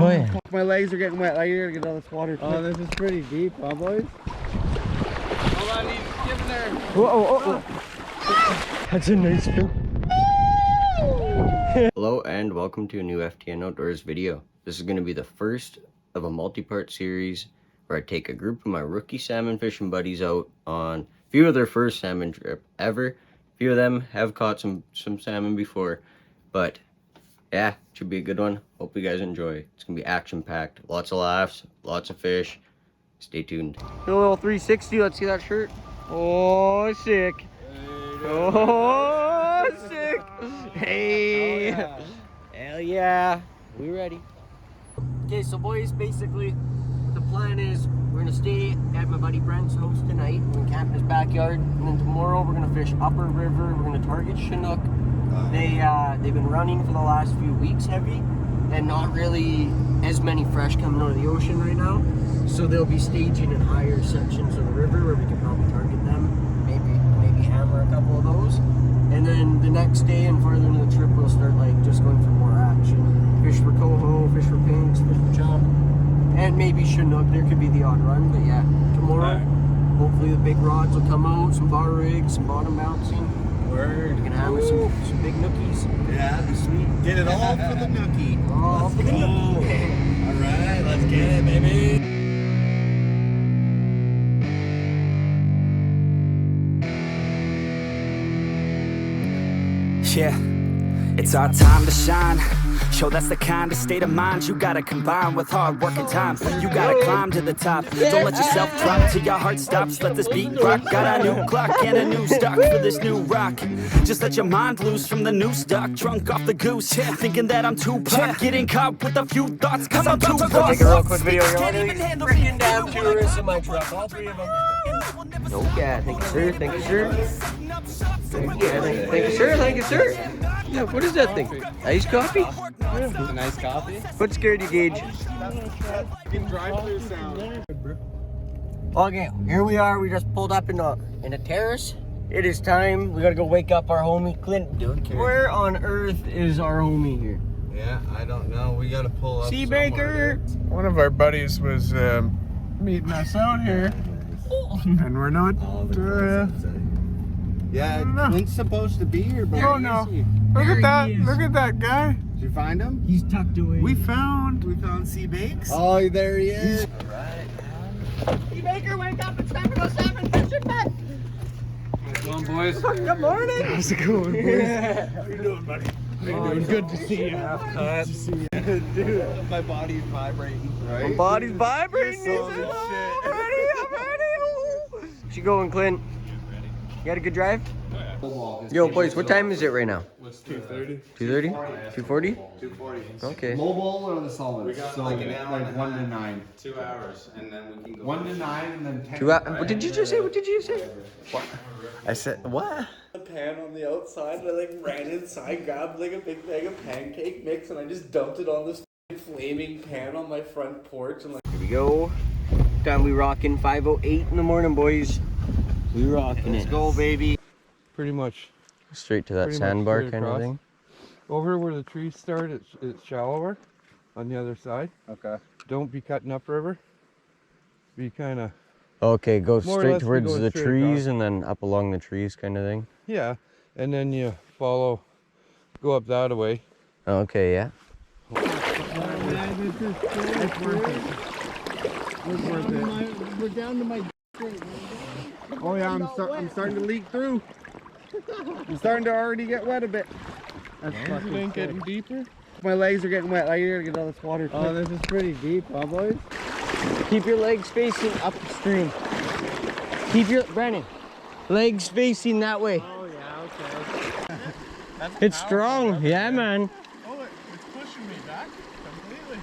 Oh yeah. My legs are getting wet. I gotta get out of this water. Oh, this is pretty deep, huh, boys? Hold on, he's getting there. Whoa. That's a nice film. Hello and welcome to a new FTN Outdoors video. This is going to be the first of a multi-part series where I take a group of my rookie salmon fishing buddies out on a few of their first salmon trip ever. A few of them have caught some salmon before, but yeah, should be a good one. Hope you guys enjoy. It's going to be action-packed. Lots of laughs, lots of fish. Stay tuned. Do a little 360. Let's see that shirt. Oh, sick. Oh, sick. Hey. Hell yeah. We ready. Okay, so boys, basically, the plan is we're going to stay at my buddy Brent's house tonight. We're going to camp in his backyard. And then tomorrow we're going to fish Upper River. We're going to target Chinook. They've been running for the last few weeks heavy. And not really as many fresh coming out of the ocean right now. So they'll be staging in higher sections of the river where we can probably target them. Maybe hammer a couple of those. And then the next day and farther into the trip, we'll start like just going for more action. Fish for coho, fish for pinks, fish for chum, and maybe Chinook. There could be the odd run, but yeah, tomorrow, hopefully the big rods will come out, some bar rigs, some bottom bouncing. Word. We can hammer some big nookies. Yeah, that'd be sweet. Get it all for the nookie. All for the nookie. All right, let's get it, baby. Yeah, it's our time to shine. Show that's the kind of state of mind you gotta combine with hard work and time. You gotta climb to the top. Don't let yourself drop till your heart stops. Let this beat rock. Got a new clock and a new stock for this new rock. Just let your mind loose from the new stock. Drunk off the goose, thinking that I'm too pop. Getting caught with a few thoughts cause I'm too lost. Take a real quick video. Freaking damn tourists in my truck. All three of them. Oh yeah, thank you sir, thank you sir. Yeah, thank you sir, thank you sir. Yeah, what is that thing? Iced coffee? It's a nice coffee. What scared you, Gage? You can drive through sound. Okay, here we are. We just pulled up in a terrace. It is time. We gotta go wake up our homie Clint. Where on earth is our homie here? Yeah, I don't know. We gotta pull up. Seabaker. One of our buddies was meeting us out here, and we're not. Yeah, Clint's supposed to be here, but Oh no! Look at that! Look at that guy! Did you find him? He's tucked away. We found Seabakes. Oh, there he is. All right. Seabaker, wake up! It's time to go salmon fishing, man. Come on, boys. Good morning. How's it going, boys? How you doing, buddy? How you doing? Good to see you. Good to see you. Dude, my body's vibrating. Right? My body's vibrating. You're so He said, shit. I'm ready. Where you going, Clint? You had a good drive? Yo, boys, what time is it right now? 2:30. 2:30? 2:40? 240. Okay. Mobile or the solid? We got so like an hour like and a 1 to half. 9. 2 hours, and then we can go. 1 to 9 and then 10. What did you just say? What did you say? I said, what? A pan on the outside, and I like ran inside, grabbed like a big bag of pancake mix, and I just dumped it on this flaming pan on my front porch, and like. Here we go. Time we rocking 5:08 in the morning, boys. We rocking it. Let's go, baby. Pretty much. Straight to that Pretty much sandbar straight kind of across. thing. Over where the trees start, it's shallower. On the other side. Okay. Don't be cutting upriver. Be kind of Okay, go More or straight less we towards go the straight trees across. and then up along the trees kind of thing. yeah, and then you follow, go up that way. Okay, yeah. We're down to my. Oh yeah, I'm starting to leak through. I'm starting to already get wet a bit. That's fucking It ain't sick. getting deeper. My legs are getting wet. I gotta get out of this water. Oh, this is pretty deep, huh, boys? Keep your legs facing upstream. Keep your, Brandon, legs facing that way. Oh, yeah, okay. It's strong, yeah, man. Oh, it's pushing me back completely.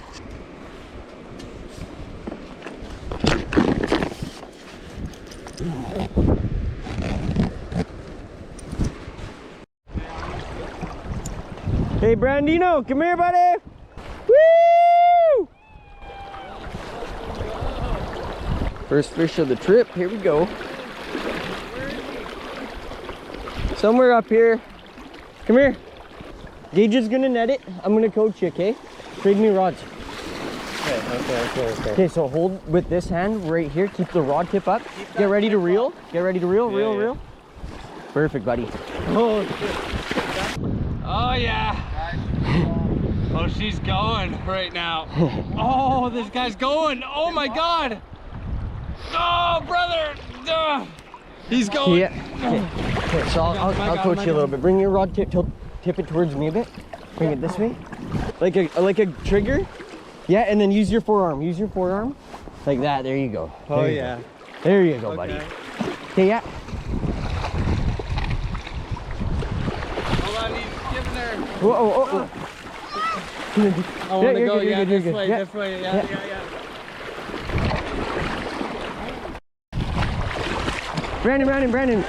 Hey, Brandino, come here, buddy. Woo! First fish of the trip, here we go. Somewhere up here. Come here. Gage is gonna net it. I'm gonna coach you, okay? Trade me rods. Okay, so hold with this hand right here. Keep the rod tip up. Get ready to reel. Get ready to reel, reel. Perfect, buddy. Oh, yeah. Oh, she's going right now. Oh, this guy's going. Oh my God. Oh, brother. He's going. Yeah. Okay, so I'll coach you a little bit. Bring your rod tip it towards me a bit. Bring it this way. Like a trigger. Yeah, and then use your forearm. Use your forearm. Like that. There you go. Oh, yeah. There you go, buddy. Okay, yeah. Hold on, he's getting there. Whoa. I want to go, you're good. this way, yeah. Brandon.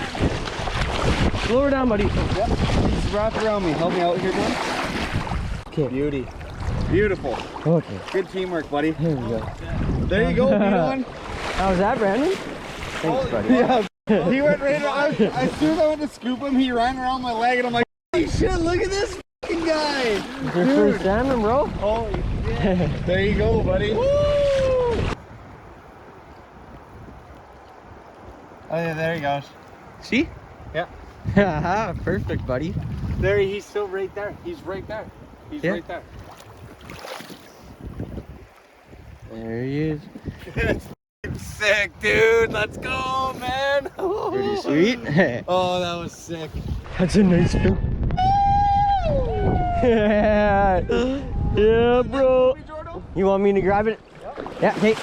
Lower down, buddy. Yep. He's wrapped around me. Help me out here, man. Okay. Beauty. Beautiful. Okay. Good teamwork, buddy. Here we go. There you go, B1. How was that, Brandon? Thanks, buddy. Yeah. He went right around. As soon as I went to scoop him, he ran around my leg, and I'm like, holy shit, look at this fucking guy. Your first salmon, bro? Holy shit. There you go, buddy. Woo! Oh, yeah, there he goes. See? Yeah. Perfect, buddy. There, he's still right there. He's right there. He's right there. There he is. Sick, dude. Let's go, man. Pretty sweet. Oh, that was sick. That's a nice film. Yeah, bro. You want me to grab it? Yeah, hey.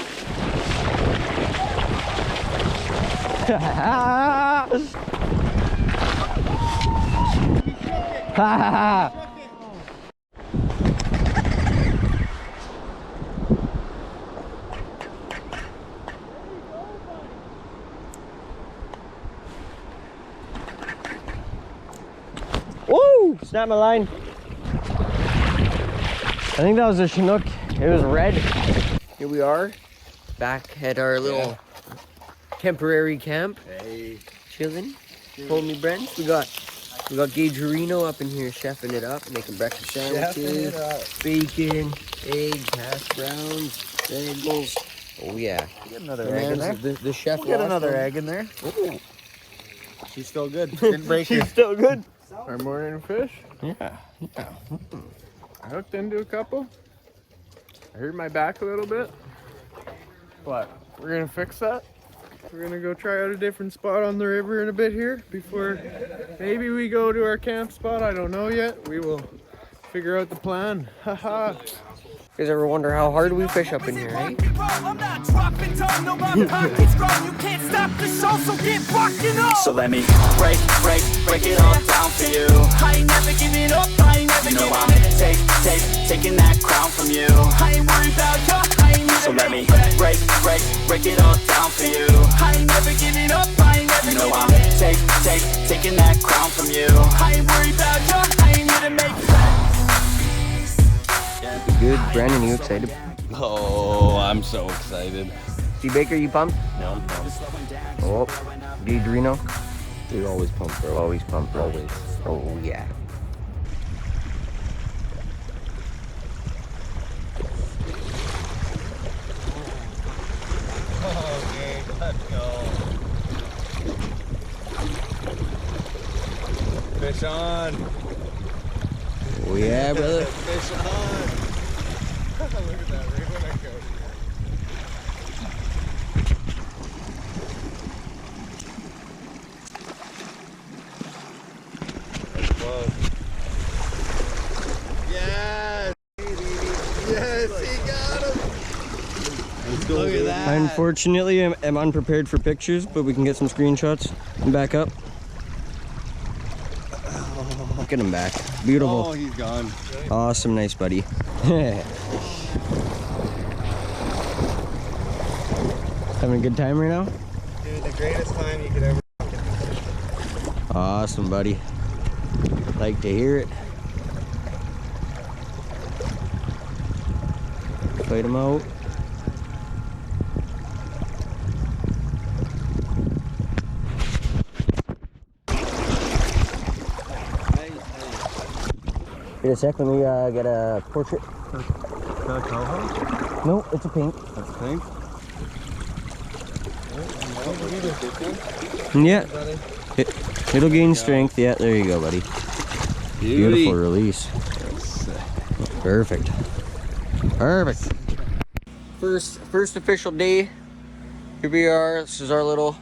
Woo! Snap my line. I think that was a Chinook. It was red. Here we are, back at our little temporary camp. Hey. Chilling. Homie Brent. We got Gage Reno up in here chefing it up, making breakfast sandwiches, bacon, eggs, hash browns, bagels. Oh yeah. Get another egg in there. The chef. Get another egg in there. Ooh. She's still good. Didn't break her. She's still good. Our morning fish. Yeah. I hooked into a couple. I hurt my back a little bit, but we're gonna fix that. We're gonna go try out a different spot on the river in a bit here before maybe we go to our camp spot. I don't know yet. We will figure out the plan. Haha. You guys ever wonder how hard we fish up in here, eh? So let me break it all down for you. I ain't never giving up, I ain't never giving up. Taking that crown from you. I ain't worried about you, I ain't never. So let me break it all down for you. I ain't never giving up, I ain't never giving up. Taking that crown from you. I ain't worried about you, I ain't here to make Good. Brandon, you excited? Oh, I'm so excited. T. Baker, you pumped? Yeah, I'm pumped. Oh, Gage Reno? Dude, always pumped, bro. Always pumped, bro. Always. Oh, yeah. Okay, let's go. Fish on. Oh, yeah, brother. Fish on. Look at that, right when I go. Yes! Yes, he got him! Look at that! I unfortunately am unprepared for pictures, but we can get some screenshots and back up. Look at him back. Beautiful. Oh, he's gone. Awesome, nice buddy. Having a good time right now? Dude, the greatest time you could ever. Awesome, buddy. Like to hear it. Fight him out. Wait a sec, let me get a portrait. No, it's a pink. That's pink. Yeah. It'll gain strength. Yeah, there you go, buddy. Beautiful release. Perfect. Perfect. First official day. Here we are. This is our little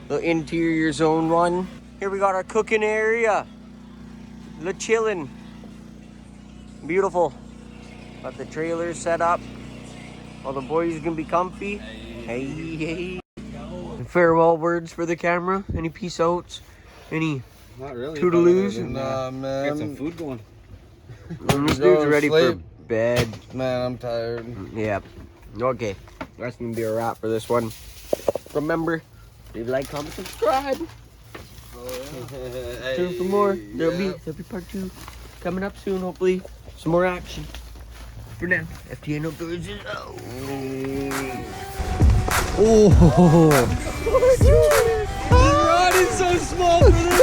interior zone 1. Here we got our cooking area. The chilling. Beautiful. Got the trailer set up. All the boys can be comfy. Hey. Farewell words for the camera. Any peace outs? Any Not really. toodaloos? Nah, man. Got some food going. This dude's ready for bed. Man, I'm tired. Yep. Okay. That's gonna be a wrap for this one. Remember, leave a like, comment, subscribe. Tune for more. There'll be part 2 coming up soon, hopefully. Some more action. For now, FTN Outdoors is out. Oh. This rod is so small for this.